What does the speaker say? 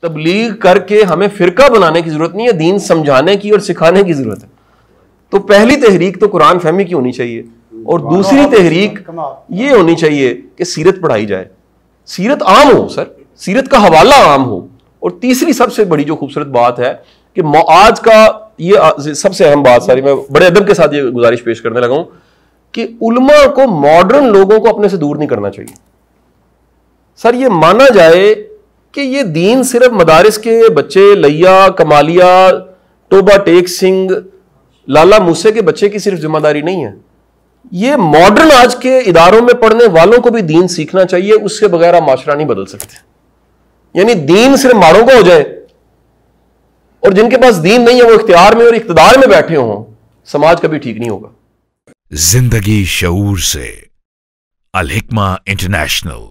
तबलीग करके हमें फिरका बनाने की जरूरत नहीं है, दीन समझाने की और सिखाने की जरूरत है। तो पहली तहरीक तो कुरान फहमी की होनी चाहिए, और दूसरी तहरीक ये होनी चाहिए कि सीरत पढ़ाई जाए, सीरत आम हो सर, सीरत का हवाला आम हो। और तीसरी सबसे बड़ी जो खूबसूरत बात है कि आज का ये सबसे अहम बात, सारी मैं बड़े अदब के साथ ये गुजारिश पेश करने लगा हूं कि उलमा को मॉडर्न लोगों को अपने से दूर नहीं करना चाहिए। सर ये माना जाए कि ये दीन सिर्फ मदारिस के बच्चे, लैया, कमालिया, टोबा टेक सिंह, लाला मूसे के बच्चे की सिर्फ जिम्मेदारी नहीं है, ये मॉडर्न आज के इदारों में पढ़ने वालों को भी दीन सीखना चाहिए। उसके बगैर आप माशरा नहीं बदल सकते। यानी दीन सिर्फ माड़ों का हो जाए और जिनके पास दीन नहीं है वो इख्तियार में और इख्तिदार में बैठे हों, समाज कभी ठीक नहीं होगा। जिंदगी शऊर से, अल हिक्मा इंटरनेशनल।